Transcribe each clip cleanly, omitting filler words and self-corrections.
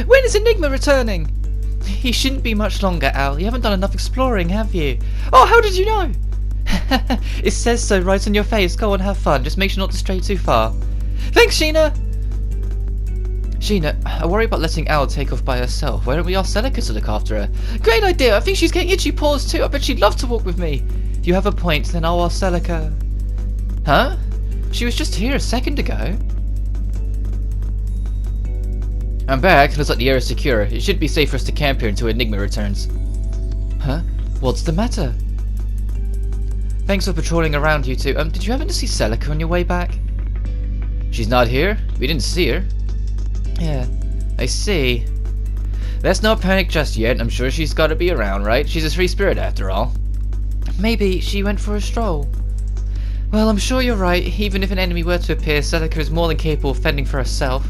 When is Enigma returning? He shouldn't be much longer, Al. You haven't done enough exploring, have you? Oh, how did you know? It says so right on your face. Go on, have fun. Just make sure not to stray too far. Thanks, Sheena! Sheena, I worry about letting Al take off by herself. Why don't we ask Celica to look after her? Great idea! I think she's getting itchy paws too. I bet she'd love to walk with me. If you have a point, then I'll ask Celica. Huh? She was just here a second ago. I'm back. Looks like the area is secure. It should be safe for us to camp here until Enigma returns. Huh? What's the matter? Thanks for patrolling around, you two. Did you happen to see Celica on your way back? She's not here? We didn't see her. Yeah, I see. Let's not panic just yet. I'm sure she's got to be around, right? She's a free spirit after all. Maybe she went for a stroll. Well, I'm sure you're right. Even if an enemy were to appear, Celica is more than capable of fending for herself.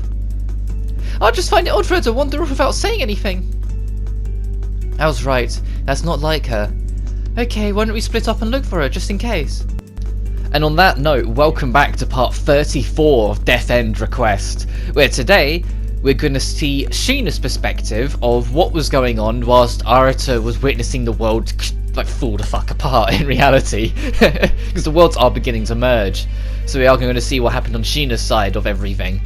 I'll just find it odd for her to wander off without saying anything. Al's right. That's not like her. Okay, why don't we split up and look for her, just in case? And on that note, welcome back to part 34 of Death End Request, where today we're going to see Sheena's perspective of what was going on whilst Arata was witnessing the world like fall the fuck apart in reality, because the worlds are beginning to merge. So we are going to see what happened on Sheena's side of everything.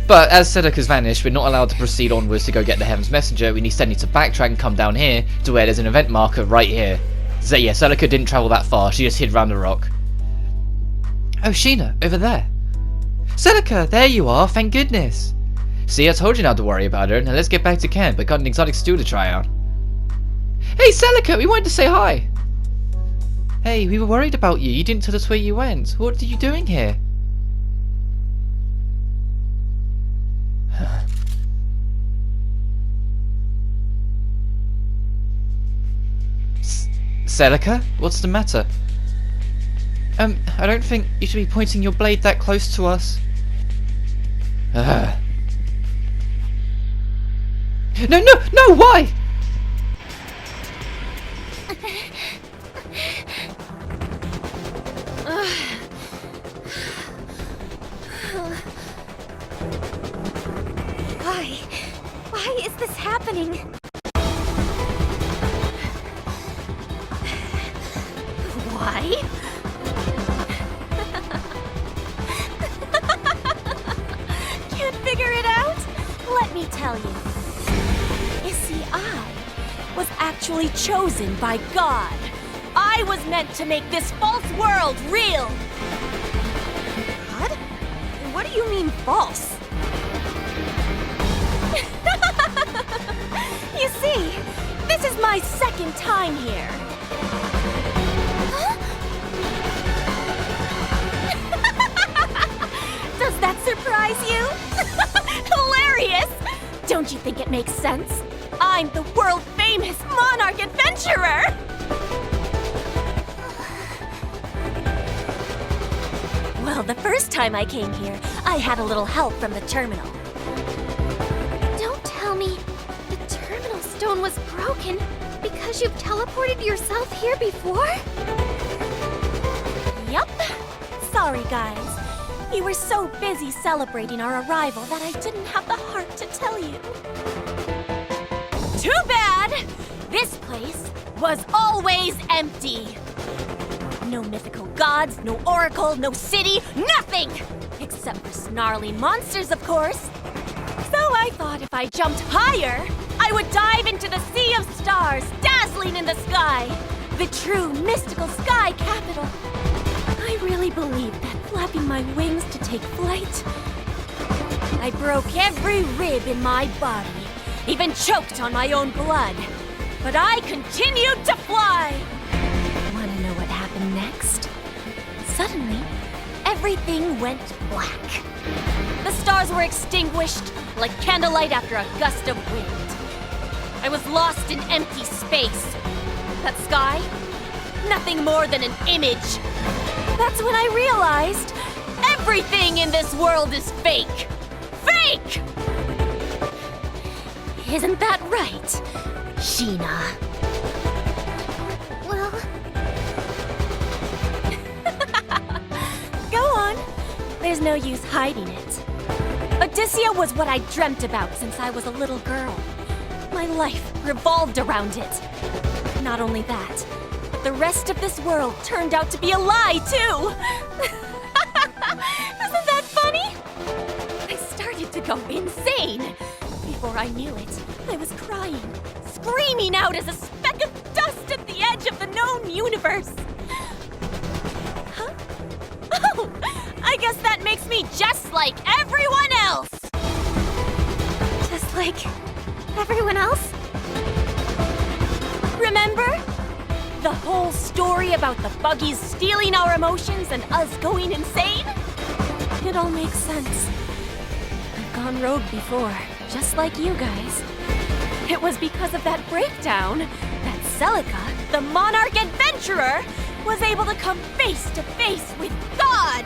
But as Celica's vanished, we're not allowed to proceed onwards to go get the Heaven's Messenger. We instead need to backtrack and come down here to where there's an event marker right here. So yeah, Celica didn't travel that far, she just hid around the rock. Oh, Sheena, over there. Celica, there you are, thank goodness. See, I told you not to worry about her. Now let's get back to camp. I got an exotic stew to try out. Hey, Celica, we wanted to say hi. Hey, we were worried about you. You didn't tell us where you went. What are you doing here? Celica, what's the matter? I don't think you should be pointing your blade that close to us. No, why? Why is this happening? Why? Can't figure it out? Let me tell you. You see, I was actually chosen by God. I was meant to make this false world real. God? What do you mean false? You see, this is my second time here. Huh? Does that surprise you? Hilarious! Don't you think it makes sense? I'm the world-famous monarch adventurer! Well, the first time I came here, I had a little help from the terminal. Don't tell me the terminal stone was broken because you've teleported yourself here before? Yup. Sorry, guys. You were so busy celebrating our arrival that I didn't have the heart to tell you. Too bad! This place was always empty. No mythical gods, no oracle, no city, nothing! Except for snarly monsters, of course. So I thought if I jumped higher, I would dive into the sea of stars, dazzling in the sky. The true mystical sky capital. I really believed that flapping my wings to take flight. I broke every rib in my body, even choked on my own blood. But I continued to fly! Wanna know what happened next? Suddenly, everything went black. The stars were extinguished, like candlelight after a gust of wind. I was lost in empty space. That sky? Nothing more than an image. That's when I realized everything in this world is fake! Fake! Isn't that right, Sheena? Well... Go on. There's no use hiding it. Odyssea was what I dreamt about since I was a little girl. My life revolved around it. Not only that, but the rest of this world turned out to be a lie, too! Isn't that funny? I started to go insane. Before I knew it, I was crying, screaming out as a speck of dust at the edge of the known universe. Huh? Oh, I guess that makes me just like everyone else! Just like everyone else? Remember? The whole story about the buggies stealing our emotions and us going insane? It all makes sense. I've gone rogue before, just like you guys. It was because of that breakdown that Celica, the monarch adventurer, was able to come face to face with God!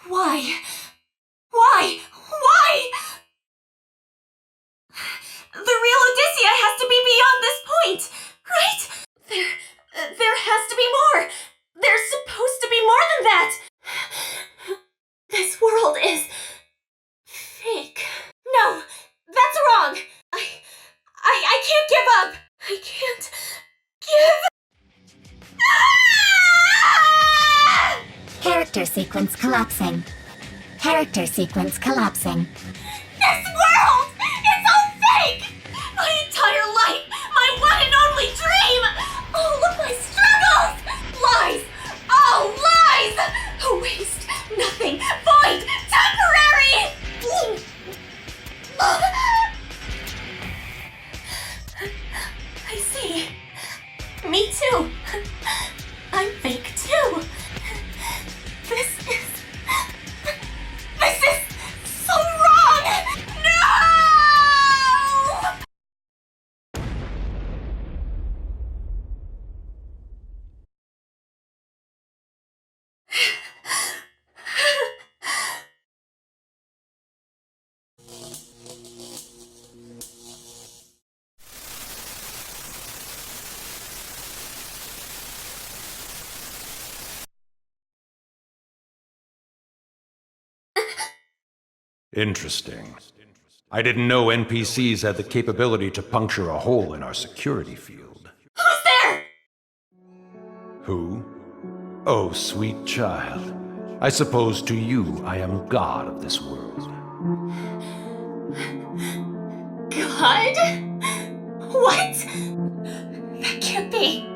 Why? Why? Why? The real Odyssea has to be beyond this point, right? There has to be more. There's supposed to be more than that. This world is fake. No, that's wrong. I can't give up. I can't give. Ah! Character sequence collapsing. Character sequence collapsing. This world! It's all fake! My entire life! My one and only dream! All of my struggles! Lies! All lies! A waste! Nothing! Void! Temporary! I see. Me too. I'm fake too. This is so wrong! No! Interesting. I didn't know NPCs had the capability to puncture a hole in our security field. Who's there? Who? Oh, sweet child. I suppose to you I am god of this world. God? What? That can't be.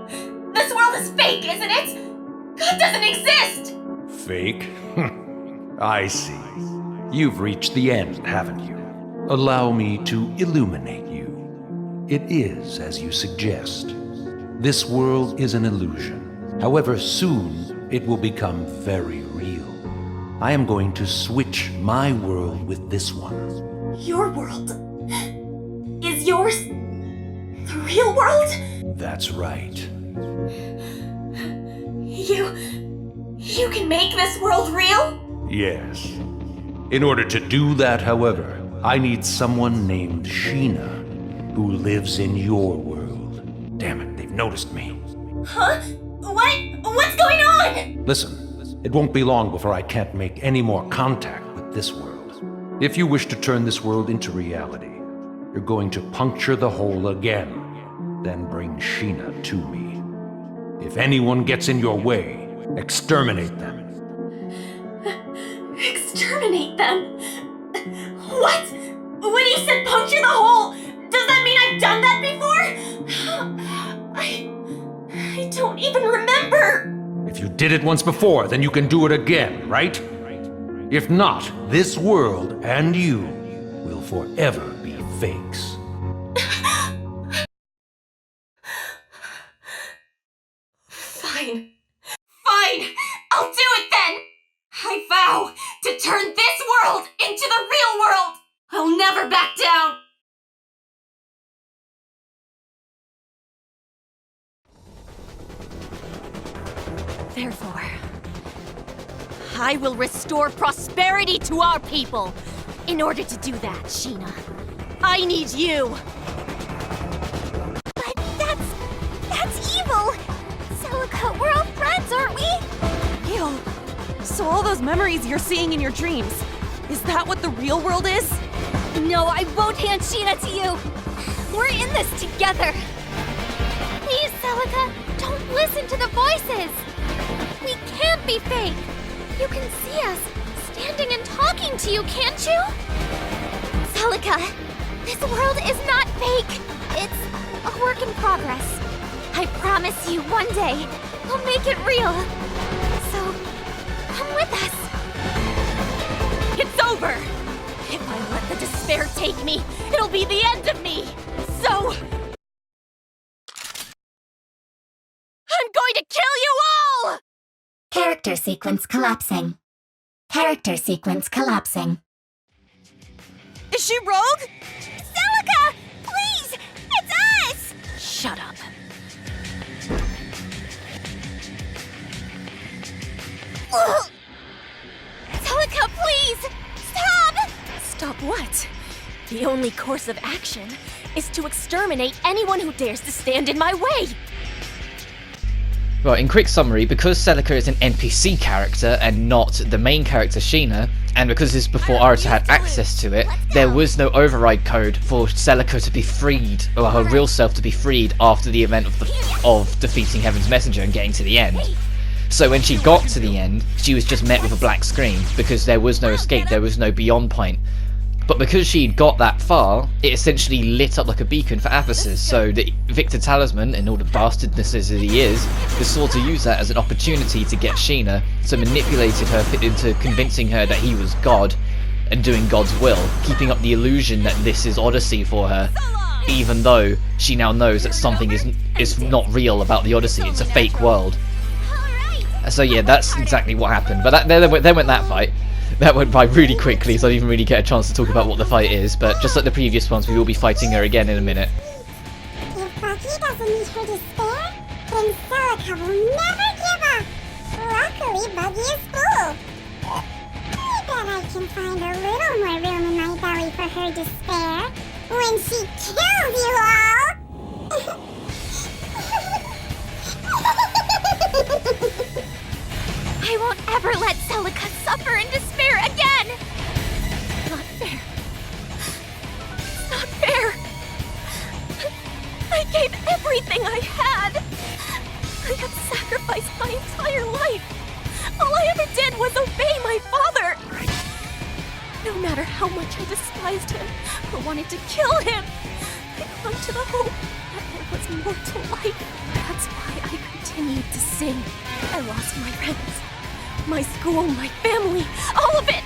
This world is fake, isn't it? God doesn't exist! Fake? I see. You've reached the end, haven't you? Allow me to illuminate you. It is as you suggest. This world is an illusion. However, soon it will become very real. I am going to switch my world with this one. Your world? Is yours the real world? That's right. You can make this world real? Yes. In order to do that, however, I need someone named Sheena, who lives in your world. Damn it, they've noticed me. Huh? What's going on? Listen, it won't be long before I can't make any more contact with this world. If you wish to turn this world into reality, you're going to puncture the hole again, then bring Sheena to me. If anyone gets in your way, exterminate them. Exterminate them? What? When you said puncture the hole, does that mean I've done that before? I don't even remember. If you did it once before, then you can do it again, right? If not, this world and you will forever be fakes. Fine. I'll do it then! I vow to turn this world into the real world! I'll never back down! Therefore, I will restore prosperity to our people. In order to do that, Sheena, I need you. But that's those memories you're seeing in your dreams. Is that what the real world is? No, I won't hand Sheena to you! We're in this together! Please, Celica, don't listen to the voices! We can't be fake! You can see us, standing and talking to you, can't you? Celica, this world is not fake! It's a work in progress. I promise you, one day, we'll make it real. So, come with us. It's over! If I let the despair take me, it'll be the end of me! So... I'm going to kill you all! Character sequence collapsing. Character sequence collapsing. Is she rogue? Celica! Please! It's us! Shut up. Ugh. Celica, please! Stop! Stop what? The only course of action is to exterminate anyone who dares to stand in my way! Well, in quick summary, because Celica is an NPC character and not the main character Sheena, and because this is before Arata had access to it, there was no override code for Celica to be freed, or her real self to be freed after the event of defeating Heaven's Messenger and getting to the end. So when she got to the end, she was just met with a black screen, because there was no escape, there was no beyond point. But because she'd got that far, it essentially lit up like a beacon for Aphesis, so that Victor Talisman, in all the bastardness as he is sought to use that as an opportunity to get Sheena, so manipulated her into convincing her that he was God, and doing God's will, keeping up the illusion that this is Odyssey for her, even though she now knows that something is not real about the Odyssey, it's a fake world. So yeah, that's exactly what happened, but then went that fight. That went by really quickly, so I didn't even really get a chance to talk about what the fight is, but just like the previous ones, we will be fighting her again in a minute. If Bucky doesn't need her despair, then Celica will never give up. Luckily, Buggy is full. I bet I can find a little more room in my belly for her despair when she kills you all. I won't ever let Celica suffer in despair again! Not fair. It's not fair. I gave everything I had. I have sacrificed my entire life. All I ever did was obey my father. No matter how much I despised him or wanted to kill him, I clung to the hope that there was more to life. That's why I continued to sing. I lost my friends. My school, my family, all of it!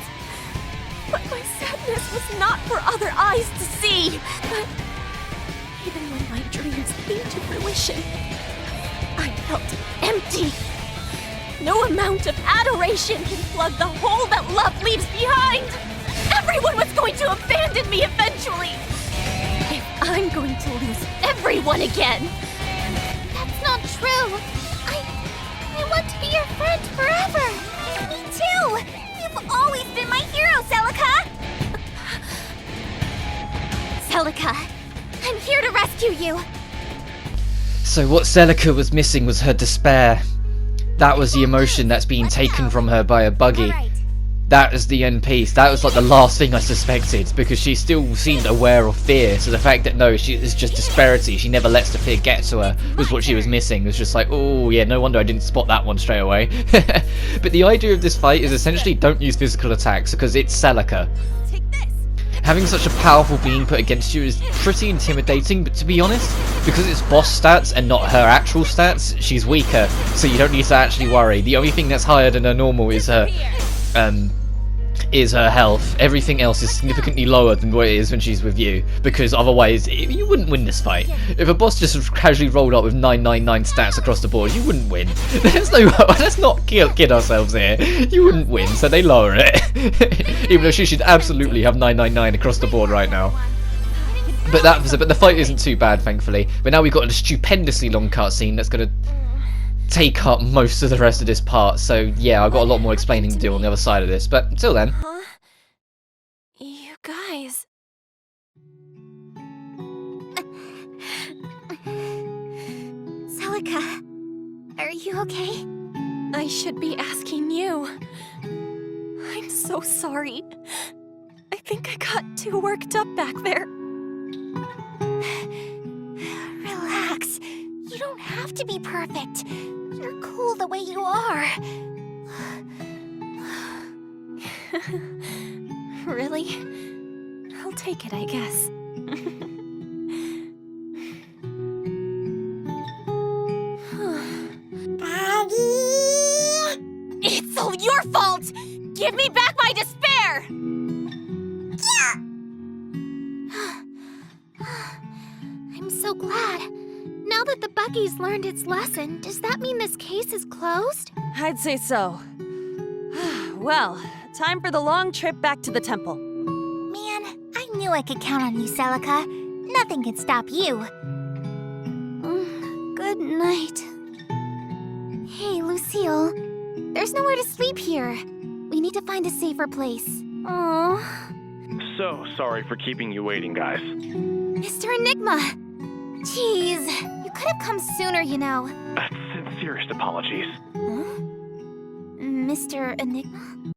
But my sadness was not for other eyes to see. But even when my dreams came to fruition, I felt empty. No amount of adoration can plug the hole that love leaves behind. Everyone was going to abandon me eventually. If I'm going to lose everyone again. That's not true. I want to be your friend forever! Me too! You've always been my hero, Celica! Celica, I'm here to rescue you! So what Celica was missing was her despair. That was the emotion that's being taken from her by a buggy. That is the end piece. That was like the last thing I suspected, because she still seemed aware of fear, so the fact that no, it's just disparity, she never lets the fear get to her, was what she was missing. It was just like, oh yeah, no wonder I didn't spot that one straight away. But the idea of this fight is essentially don't use physical attacks, because it's Celica. Having such a powerful being put against you is pretty intimidating, but to be honest, because it's boss stats and not her actual stats, she's weaker, so you don't need to actually worry. The only thing that's higher than her normal is her health. Everything else is significantly lower than what it is when she's with you, because otherwise you wouldn't win this fight. If a boss just casually rolled up with 999 stats across the board, you wouldn't win. Let's not kid ourselves here. You wouldn't win, so they lower it. Even though she should absolutely have 999 across the board right now. But the fight isn't too bad, thankfully. But now we've got a stupendously long cutscene that's gonna take up most of the rest of this part, so yeah, I've got a lot more explaining to do on the other side of this, but until then. Huh? You guys... Celica, are you okay? I should be asking you. I'm so sorry. I think I got too worked up back there. Relax. You don't have to be perfect. You're cool the way you are. Really? I'll take it, I guess. Buggy! It's all your fault! Give me back my despair! I'm so glad. Now that the buggy's learned its lesson, does that mean this case is closed? I'd say so. Well, time for the long trip back to the temple. Man, I knew I could count on you, Celica. Nothing can stop you. Good night. Hey, Lucille. There's nowhere to sleep here. We need to find a safer place. Oh, So sorry for keeping you waiting, guys. Mr. Enigma. Jeez, you could have come sooner, you know. Sincerest apologies. Huh? Mr. Enigma?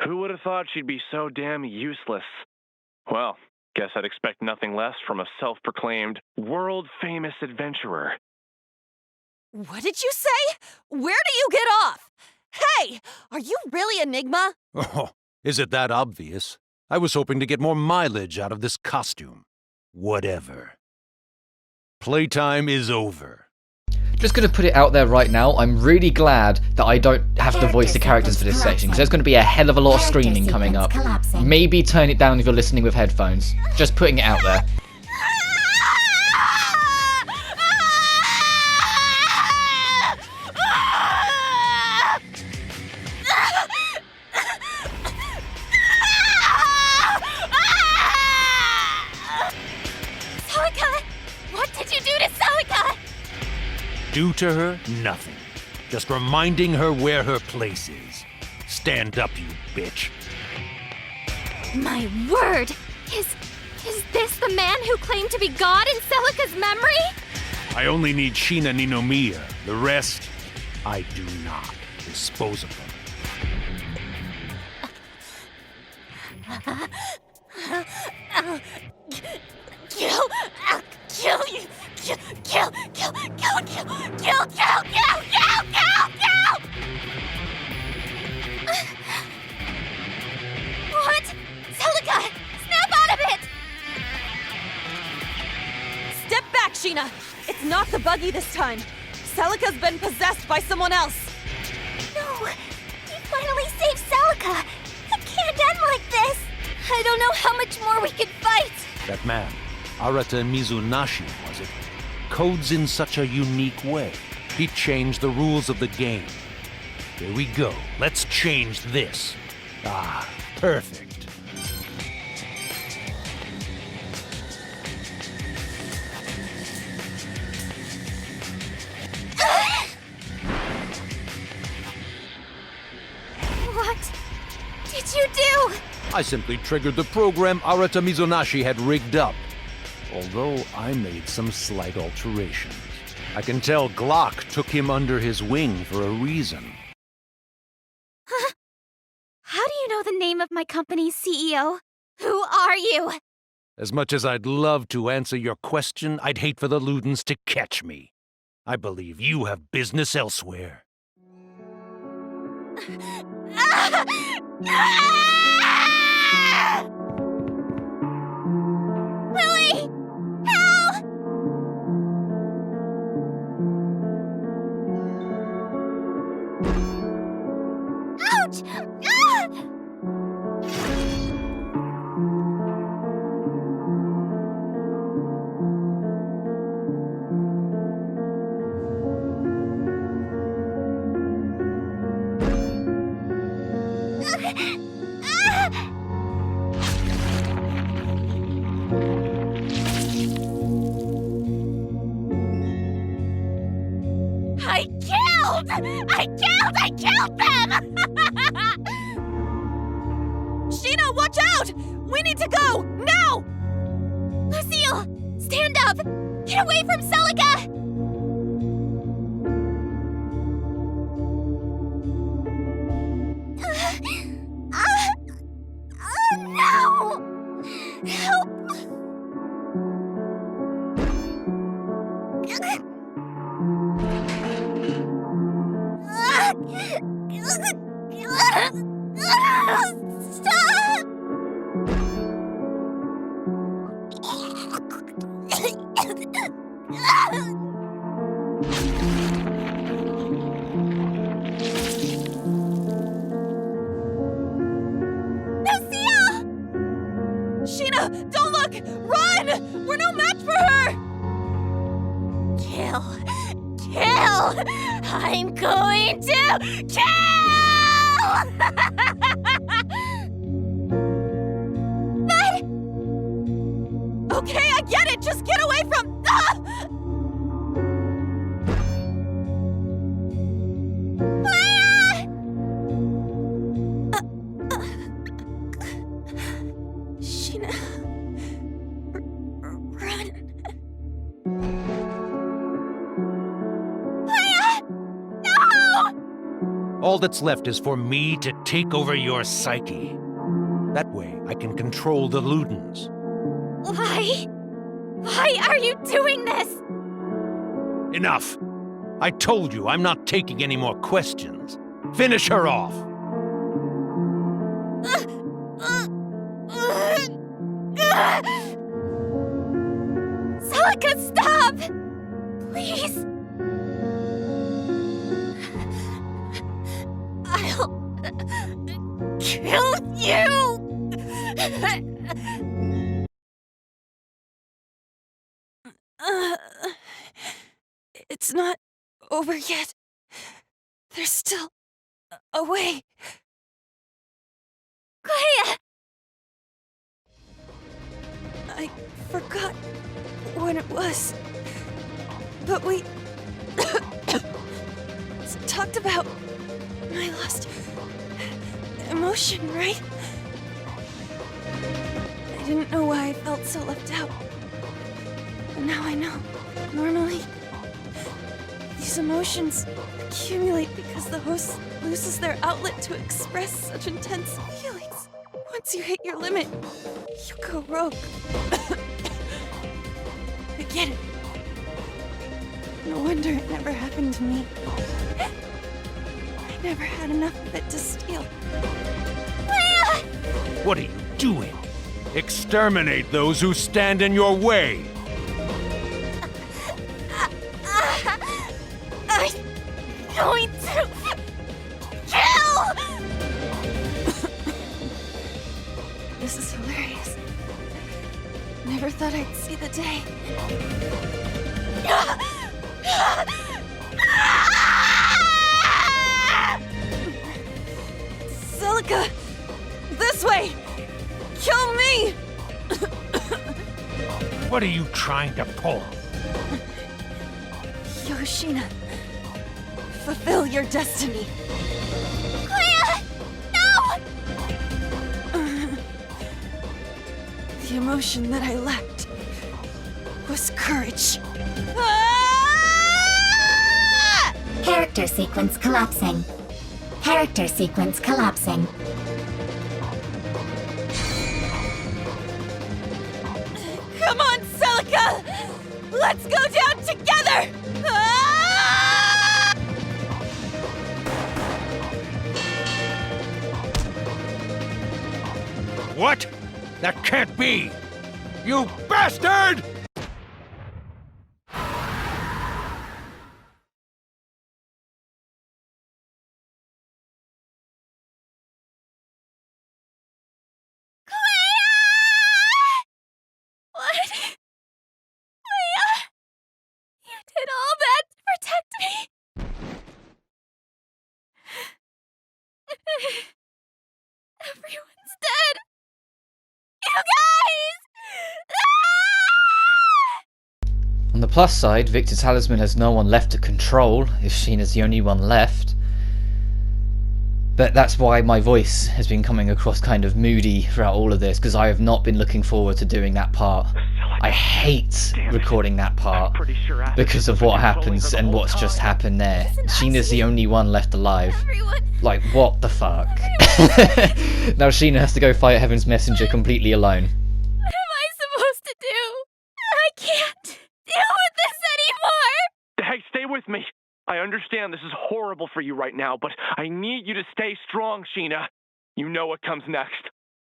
Who would have thought she'd be so damn useless? Well, guess I'd expect nothing less from a self-proclaimed, world-famous adventurer. What did you say? Where do you get off? Hey, are you really Enigma? Oh, is it that obvious? I was hoping to get more mileage out of this costume. Whatever. Playtime is over. Just gonna put it out there right now, I'm really glad that I don't have to voice the characters for this section, because there's gonna be a hell of a lot of screaming coming up. Maybe turn it down if you're listening with headphones. Just putting it out there. Celica! What did you do to Celica? Do to her nothing. Just reminding her where her place is. Stand up, you bitch. My word! Is this the man who claimed to be God in Celica's memory? I only need Sheena Ninomiya. The rest, I do not. Dispose of them. Kill you! Kill! What? Celica! Snap out of it! Step back, Sheena. It's not the buggy this time. Celica's been possessed by someone else. No! You finally saved Celica! It can't end like this! I don't know how much more we can fight! That man, Arata Mizunashi, was it? Codes in such a unique way. He changed the rules of the game. Here we go. Let's change this. Ah, perfect. What did you do? I simply triggered the program Arata Mizunashi had rigged up. Although I made some slight alterations. I can tell Glock took him under his wing for a reason. How do you know the name of my company's CEO? Who are you? As much as I'd love to answer your question, I'd hate for the Ludens to catch me. I believe you have business elsewhere. Lily! Help! Ouch! Ah! I killed them! Sheena, watch out! We need to go! Now! Lucille! Stand up! Get away from Celica! kill! I'm going to kill! But... Okay, I get it! Just get away from... Sheena... Run... All that's left is for me to take over your psyche. That way, I can control the Ludens. Why? Why are you doing this? Enough! I told you I'm not taking any more questions. Finish her off! Celica, stop! Please! I'll kill you! It's not over yet. There's still a way. Clea! I forgot when it was. But we talked about my lost emotion, right? I didn't know why I felt so left out. But now I know. Normally, these emotions accumulate because the host loses their outlet to express such intense feelings. Once you hit your limit, you go rogue. I get it. No wonder it never happened to me. I never had enough of it to steal. What are you doing? Exterminate those who stand in your way! I'm going to kill! This is hilarious. Never thought I'd see the day. Celica! This way! Kill me! What are you trying to pull? Yoshina, fulfill your destiny. Clea! No! The emotion that I lacked was courage. Character sequence collapsing. Character sequence collapsing. Come on, Celica! Let's go down together! What? That can't be! You bastard! What? Clea! You did all that to protect me? Everyone's dead! You guys! On the plus side, Victor Talisman has no one left to control, if Sheena's the only one left. But that's why my voice has been coming across kind of moody throughout all of this, because I have not been looking forward to doing that part. I hate recording that part because of what happens and what's just happened there. Sheena's the only one left alive. Everyone! Like, what the fuck? Now Sheena has to go fight Heaven's Messenger completely alone. What am I supposed to do? I can't deal with this anymore! Hey, stay with me. I understand this is horrible for you right now, but I need you to stay strong, Sheena. You know what comes next.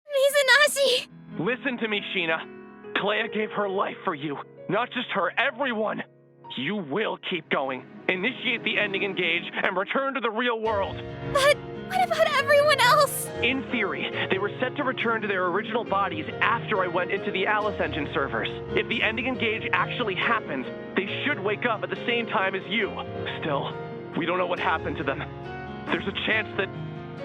Mizunasi! Listen to me, Sheena. Clea gave her life for you. Not just her, everyone. You will keep going. Initiate the ending engage and return to the real world. But What about everyone else? In theory, they were set to return to their original bodies after I went into the Alice Engine servers. If the ending engage actually happens, they should wake up at the same time as you. Still, we don't know what happened to them. There's a chance that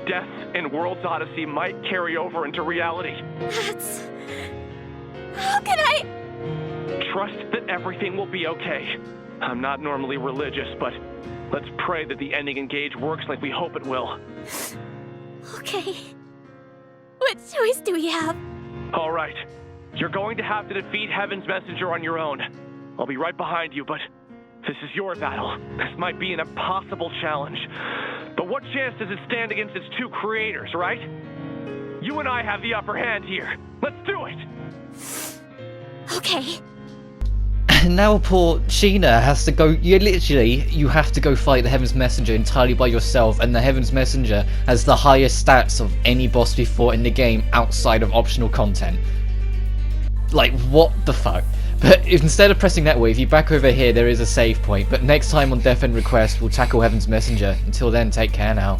death in World's Odyssey might carry over into reality. That's... How can I... Trust that everything will be okay. I'm not normally religious, but let's pray that the ending engage works like we hope it will. Okay. What choice do we have? All right. You're going to have to defeat Heaven's Messenger on your own. I'll be right behind you, but this is your battle. This might be an impossible challenge. But what chance does it stand against its two creators, right? You and I have the upper hand here. Let's do it! Okay. And now poor Sheena has to go, you have to go fight the Heaven's Messenger entirely by yourself, and the Heaven's Messenger has the highest stats of any boss we fought in the game outside of optional content. Like, what the fuck? But instead of pressing that way, if you back over here, there is a save point, but next time on Death End Request, we'll tackle Heaven's Messenger. Until then, take care now.